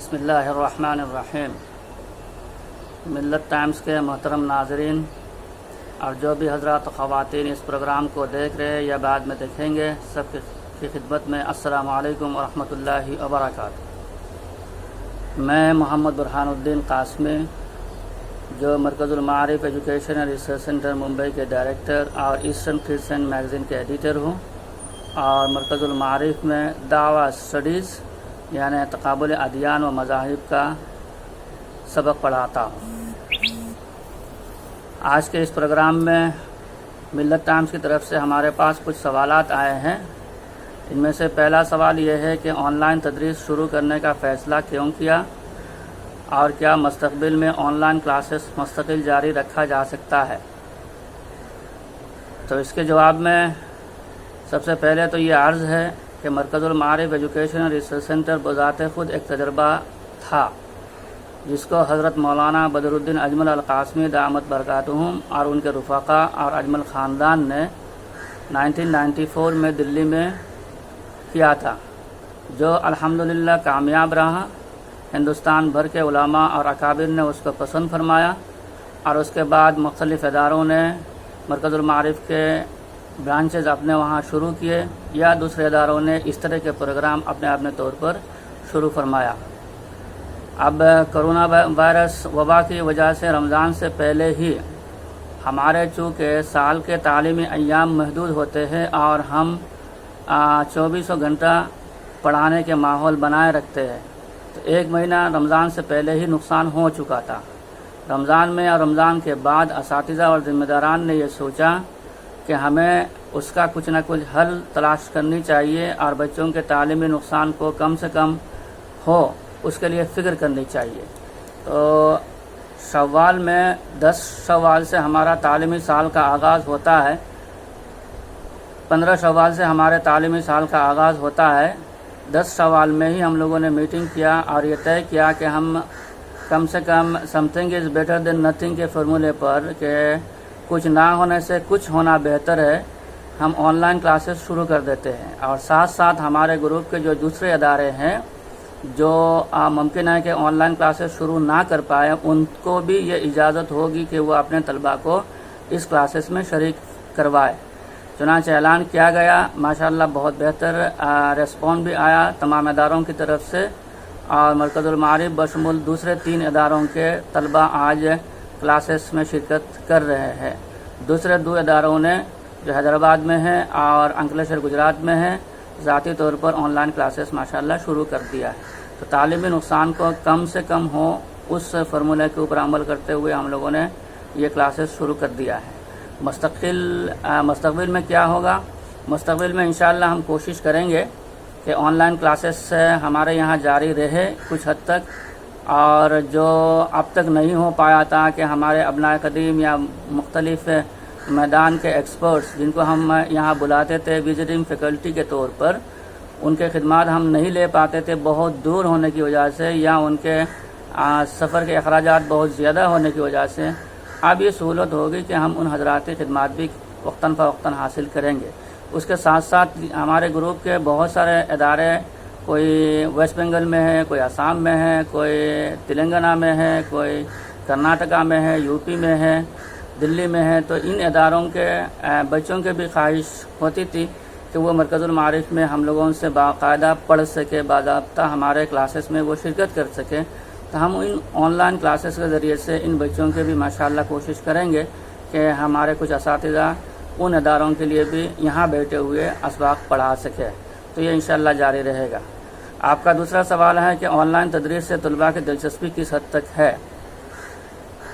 بسم اللہ الرحمن الرحیم۔ ملت ٹائمز کے محترم ناظرین اور جو بھی حضرات و خواتین اس پروگرام کو دیکھ رہے یا بعد میں دیکھیں گے، سب کی خدمت میں السلام علیکم ورحمۃ اللہ وبرکاتہ۔ میں محمد برہان الدین قاسمی، جو Markaz ul Maarif education and research centre Mumbai کے ڈائریکٹر اور ایسٹرن کرسچین میگزین کے ایڈیٹر ہوں، اور مرکز المعارف میں دعویٰ اسٹڈیز یعنی تقابل ادیان و مذاہب کا سبق پڑھاتا ہوں۔ آج کے اس پروگرام میں ملت ٹائمز کی طرف سے ہمارے پاس کچھ سوالات آئے ہیں۔ ان میں سے پہلا سوال یہ ہے کہ آن لائن تدریس شروع کرنے کا فیصلہ کیوں کیا، اور کیا مستقبل میں آن لائن کلاسز مستقل جاری رکھا جا سکتا ہے؟ تو اس کے جواب میں سب سے پہلے تو یہ عرض ہے کہ مرکز المعارف ایجوکیشن ریسرچ سینٹر بذات خود ایک تجربہ تھا، جس کو حضرت مولانا بدر الدین اجمل القاسمی دامت برکاتہم اور ان کے رفقا اور اجمل خاندان نے 1994 میں دلی میں کیا تھا، جو الحمدللہ کامیاب رہا۔ ہندوستان بھر کے علماء اور اکابر نے اس کو پسند فرمایا، اور اس کے بعد مختلف اداروں نے مرکز المعارف کے برانچز اپنے وہاں شروع کیے، یا دوسرے اداروں نے اس طرح کے پروگرام اپنے طور پر شروع فرمایا۔ اب کرونا وائرس وبا کی وجہ سے رمضان سے پہلے ہی ہمارے چونکہ سال کے تعلیمی ایام محدود ہوتے ہیں اور ہم 24 گھنٹہ پڑھانے کے ماحول بنائے رکھتے ہیں، تو ایک مہینہ رمضان سے پہلے ہی نقصان ہو چکا تھا۔ رمضان میں اور رمضان کے بعد اساتذہ اور ذمہ داران نے یہ سوچا کہ ہمیں اس کا کچھ نہ کچھ حل تلاش کرنی چاہیے، اور بچوں کے تعلیمی نقصان کو کم سے کم ہو اس کے لیے فکر کرنی چاہیے۔ تو شوال میں 10 شوال سے ہمارا تعلیمی سال کا آغاز ہوتا ہے، 15 شوال سے ہمارے تعلیمی سال کا آغاز ہوتا ہے۔ 10 شوال میں ہی ہم لوگوں نے میٹنگ کیا اور یہ طے کیا کہ ہم کم سے کم something is better than nothing کے فارمولے پر، کہ کچھ نہ ہونے سے کچھ ہونا بہتر ہے، ہم آن لائن کلاسز شروع کر دیتے ہیں۔ اور ساتھ ساتھ ہمارے گروپ کے جو دوسرے ادارے ہیں جو ممکن ہے کہ آن لائن کلاسز شروع نہ کر پائے، ان کو بھی یہ اجازت ہوگی کہ وہ اپنے طلباء کو اس کلاسز میں شریک کروائے۔ چنانچہ اعلان کیا گیا، ماشاءاللہ بہت بہتر ریسپانس بھی آیا تمام اداروں کی طرف سے، اور مرکز المعارف بشمول دوسرے 3 اداروں کے طلباء آج کلاسز میں شرکت کر رہے ہیں۔ دوسرے 2 اداروں نے جو حیدرآباد میں ہیں اور انکلیشور گجرات میں ہیں، ذاتی طور پر آن لائن کلاسز ماشاءاللہ شروع کر دیا ہے۔ تو تعلیمی نقصان کو کم سے کم ہو اس فارمولے کے اوپر عمل کرتے ہوئے ہم لوگوں نے یہ کلاسز شروع کر دیا ہے۔ مستقبل میں کیا ہوگا؟ مستقبل میں انشاءاللہ ہم کوشش کریں گے کہ آن لائن کلاسز ہمارے یہاں جاری رہے کچھ حد تک، اور جو اب تک نہیں ہو پایا تھا کہ ہمارے ابناء قدیم یا مختلف میدان کے ایکسپرٹس جن کو ہم یہاں بلاتے تھے وزٹنگ فیکلٹی کے طور پر، ان کے خدمات ہم نہیں لے پاتے تھے بہت دور ہونے کی وجہ سے، یا ان کے سفر کے اخراجات بہت زیادہ ہونے کی وجہ سے۔ اب یہ سہولت ہوگی کہ ہم ان حضرات کی خدمات بھی وقتاً فوقتاً حاصل کریں گے۔ اس کے ساتھ ساتھ ہمارے گروپ کے بہت سارے ادارے، کوئی ویسٹ بنگال میں ہے، کوئی آسام میں ہے، کوئی تلنگانہ میں ہے، کوئی کرناٹکا میں ہے، یو پی میں ہے، دلی میں ہے، تو ان اداروں کے بچوں کے بھی خواہش ہوتی تھی کہ وہ مرکز المعارف میں ہم لوگوں سے باقاعدہ پڑھ سکے، باضابطہ ہمارے کلاسز میں وہ شرکت کر سکے۔ تو ہم ان آن لائن کلاسز کے ذریعے سے ان بچوں کے بھی ماشاءاللہ کوشش کریں گے کہ ہمارے کچھ اساتذہ ان اداروں کے لیے بھی یہاں بیٹھے ہوئے اسباق پڑھا سکے۔ تو یہ انشاءاللہ جاری رہے گا۔ آپ کا دوسرا سوال ہے کہ آن لائن تدریس سے طلباء کی دلچسپی کس حد تک ہے؟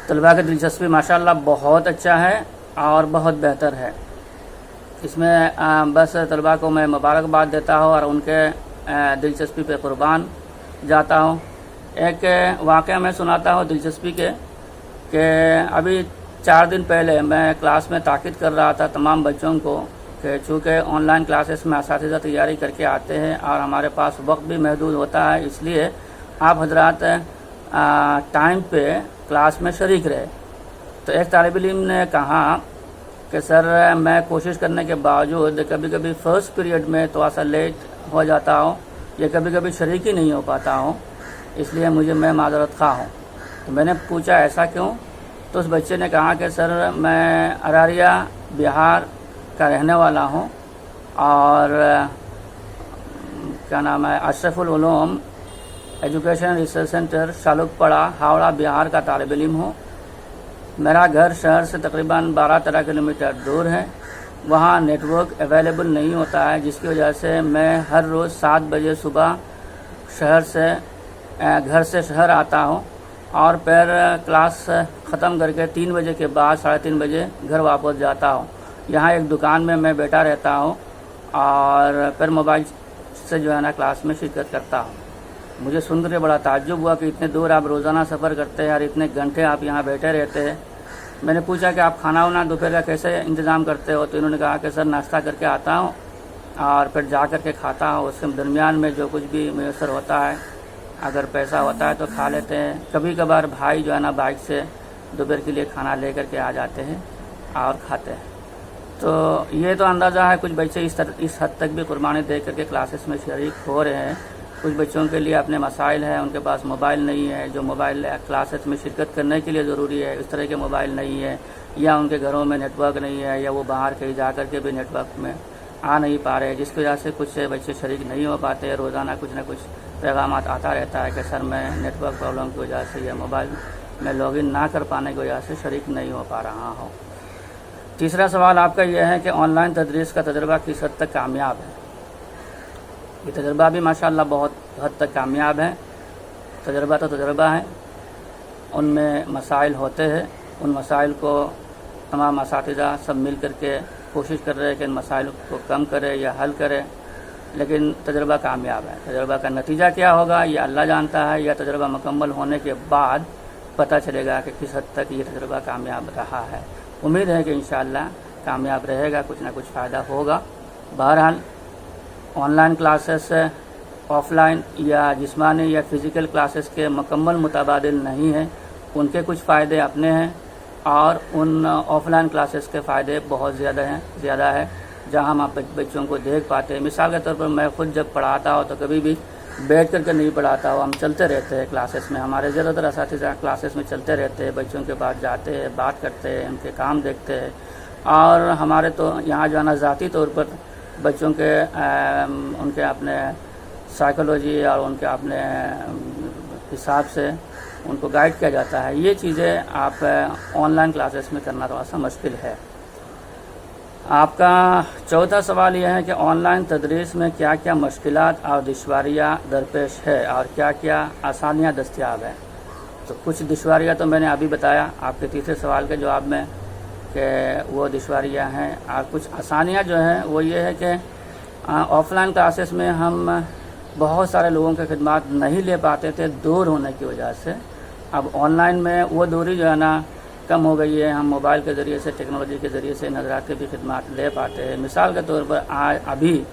طلباء کی دلچسپی ماشاءاللہ بہت اچھا ہے اور بہت بہتر ہے۔ اس میں بس طلباء کو میں مبارکباد دیتا ہوں اور ان کے دلچسپی پہ قربان جاتا ہوں۔ ایک واقعہ میں سناتا ہوں دلچسپی کے، کہ ابھی 4 دن پہلے میں کلاس میں تاکید کر رہا تھا تمام بچوں کو کہ چونکہ آن لائن کلاسز میں اساتذہ تیاری کر کے آتے ہیں اور ہمارے پاس وقت بھی محدود ہوتا ہے، اس لیے آپ حضرات ٹائم پہ کلاس میں شریک رہے۔ تو ایک طالب علم نے کہا کہ سر میں کوشش کرنے کے باوجود کبھی کبھی فرسٹ پیریڈ میں تھوڑا سا لیٹ ہو جاتا ہوں، یا کبھی کبھی شریک ہی نہیں ہو پاتا ہوں، اس لیے میں معذرت خواہ ہوں۔ تو میں نے پوچھا ایسا کیوں؟ تو اس بچے نے کہا کہ سر میں ارریہ بہار کا رہنے والا ہوں اور کیا نام ہے اشرف العلوم ایجوکیشن ریسرچ سینٹر شالوک پڑا ہاوڑہ بہار کا طالب علم ہوں۔ میرا گھر شہر سے تقریباً 12-13 کلومیٹر دور ہے، وہاں نیٹ ورک اویلیبل نہیں ہوتا ہے، جس کی وجہ سے میں ہر روز 7 بجے صبح گھر سے شہر آتا ہوں اور پھر کلاس ختم کر کے 3 بجے کے بعد 3:30 بجے گھر واپس جاتا ہوں۔ یہاں ایک دکان میں بیٹھا رہتا ہوں اور پھر موبائل سے کلاس میں شرکت کرتا ہوں۔ مجھے سن کر بڑا تعجب ہوا کہ اتنے دور آپ روزانہ سفر کرتے ہیں اور اتنے گھنٹے آپ یہاں بیٹھے رہتے ہیں۔ میں نے پوچھا کہ آپ کھانا وانا دوپہر کا کیسے انتظام کرتے ہو؟ تو انہوں نے کہا کہ سر ناشتہ کر کے آتا ہوں اور پھر جا کر کے کھاتا ہوں، اس کے درمیان میں جو کچھ بھی میسر ہوتا ہے اگر پیسہ ہوتا ہے تو کھا لیتے ہیں۔ کبھی کبھار بھائی بائک سے دوپہر کے لیے کھانا لے کر کے آ جاتے ہیں اور کھاتے ہیں۔ تو یہ تو اندازہ ہے کچھ بچے اس حد تک بھی قربانی دے کر کے کلاسز میں شریک ہو رہے ہیں۔ کچھ بچوں کے لیے اپنے مسائل ہیں، ان کے پاس موبائل نہیں ہے، جو موبائل کلاسز میں شرکت کرنے کے لیے ضروری ہے اس طرح کے موبائل نہیں ہے، یا ان کے گھروں میں نیٹ ورک نہیں ہے، یا وہ باہر کہیں جا کر کے بھی نیٹ ورک میں آ نہیں پا رہے، جس کی وجہ سے کچھ بچے شریک نہیں ہو پاتے۔ روزانہ کچھ نہ کچھ پیغامات آتا رہتا ہے کہ سر میں نیٹ ورک پرابلم کی وجہ سے یا موبائل میں لاگ ان نہ کر پانے کی وجہ سے شریک نہیں ہو پا رہا ہوں۔ تیسرا سوال آپ کا یہ ہے کہ آن لائن تدریس کا تجربہ کس حد تک کامیاب ہے؟ یہ تجربہ بھی ماشاءاللہ بہت حد تک کامیاب ہے۔ تجربہ تو تجربہ ہے، ان میں مسائل ہوتے ہیں، ان مسائل کو تمام اساتذہ سب مل کر کے کوشش کر رہے ہیں کہ ان مسائل کو کم کرے یا حل کرے، لیکن تجربہ کامیاب ہے۔ تجربہ کا نتیجہ کیا ہوگا یہ اللہ جانتا ہے، یا تجربہ مکمل ہونے کے بعد پتہ چلے گا کہ کس حد تک یہ تجربہ کامیاب رہا ہے۔ امید ہے کہ انشاءاللہ کامیاب رہے گا، کچھ نہ کچھ فائدہ ہوگا۔ بہرحال on line classes of line یا جسمانی یا فزیکل کلاسز کے مکمل متبادل نہیں ہیں، ان کے کچھ فائدے اپنے ہیں اور ان آف لائن کلاسز کے فائدے بہت زیادہ ہے جہاں ہم بچوں کو دیکھ پاتے ہیں۔ مثال کے طور پر میں خود جب پڑھاتا ہوں تو کبھی بھی بیٹھ کر کے نہیں پڑھاتا ہوں، ہم چلتے رہتے ہیں کلاسز میں، ہمارے زیادہ تر اساتذہ کلاسز میں چلتے رہتے ہیں، بچوں کے پاس جاتے ہیں، بات کرتے ہیں، ان کے کام دیکھتے ہیں، اور ہمارے تو یہاں ذاتی طور پر بچوں کے ان کے اپنے سائیکولوجی اور ان کے اپنے حساب سے ان کو گائیڈ کیا جاتا ہے۔ یہ چیزیں آپ آن لائن کلاسز میں کرنا تھوڑا سا مشکل ہے۔ آپ کا چوتھا سوال یہ ہے کہ آن لائن تدریس میں کیا کیا مشکلات اور دشواریاں درپیش ہے اور کیا کیا آسانیاں دستیاب ہیں؟ تو کچھ دشواریاں تو میں نے ابھی بتایا آپ کے تیسرے سوال کے جواب میں کہ وہ دشواریاں ہیں، اور کچھ آسانیاں جو ہیں وہ یہ ہے کہ آف لائن کلاسز میں ہم بہت سارے لوگوں کی خدمات نہیں لے پاتے تھے دور ہونے کی وجہ سے۔ اب آن لائن میں وہ دوری جو ہے نا کم ہو گئی ہے، ہم موبائل کے ذریعے سے ٹیکنالوجی کے ذریعے سے حضرات کی بھی خدمات لے پاتے ہیں۔ مثال کے طور پر ابھی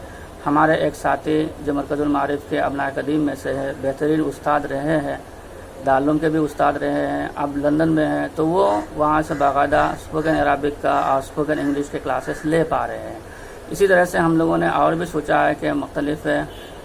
ہمارے ایک ساتھی جو مرکز المعارف کے ابناء قدیم میں سے ہے، بہترین استاد رہے ہیں، دارالعلوم کے بھی استاد رہے ہیں، اب لندن میں ہیں، تو وہ وہاں سے باقاعدہ اسپوکن عربک کا اور اسپوکن انگلش کے کلاسز لے پا رہے ہیں۔ اسی طرح سے ہم لوگوں نے اور بھی سوچا ہے کہ مختلف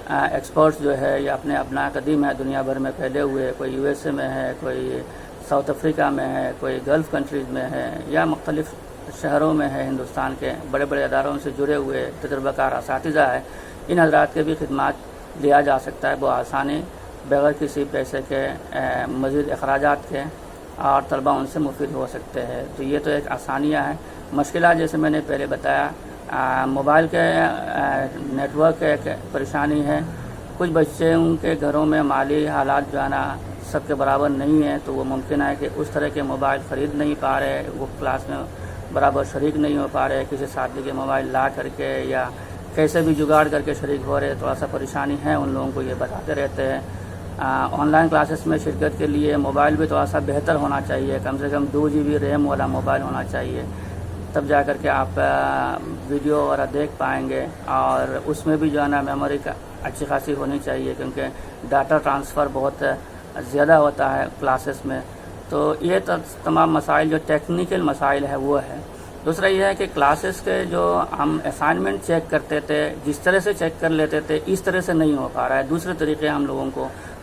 ایکسپرٹس جو ہے یا اپنے ابناء قدیم ہے دنیا بھر میں پھیلے ہوئے، کوئی یو ایس اے میں ہے، کوئی ساؤتھ افریقہ میں ہے، کوئی گلف کنٹریز میں ہے، یا مختلف شہروں میں ہے ہندوستان کے بڑے بڑے اداروں سے جڑے ہوئے تجربہ کار اساتذہ ہے، ان حضرات کے بھی خدمات لیا جا سکتا ہے بآسانی، بغیر کسی پیسے کے مزید اخراجات کے، اور طلبہ ان سے مفید ہو سکتے ہیں۔ تو یہ تو ایک آسانیاں ہے۔ مشکلات جیسے میں نے پہلے بتایا، موبائل کے نیٹ ورک ایک پریشانی ہے، کچھ بچے ان کے گھروں میں مالی حالات جو ہے نا سب کے برابر نہیں ہیں، تو وہ ممکن ہے کہ اس طرح کے موبائل خرید نہیں پا رہے، وہ کلاس میں برابر شریک نہیں ہو پا رہے، کسی ساتھی کے موبائل لا کر کے یا کیسے بھی جگاڑ کر کے شریک ہو رہے، تھوڑا سا پریشانی ہے ان لوگوں کو، یہ بتاتے رہتے ہیں۔ آن لائن کلاسز میں شرکت کے لیے موبائل بھی تھوڑا سا بہتر ہونا چاہیے، کم سے کم 2 GB ریم والا موبائل ہونا چاہیے، تب جا کر کے آپ ویڈیو وغیرہ دیکھ پائیں گے، اور اس میں بھی جو ہے نا میموری کا اچھی خاصی ہونی چاہیے، کیونکہ ڈاٹا ٹرانسفر بہت زیادہ ہوتا ہے کلاسز میں۔ تو یہ تمام مسائل جو ٹیکنیکل مسائل ہے وہ ہے۔ دوسرا یہ ہے کہ کلاسز کے جو ہم اسائنمنٹ چیک کرتے تھے، جس طرح سے چیک کر لیتے تھے اس طرح سے نہیں ہو پا رہا ہے، دوسرے طریقے ہم لوگوں کو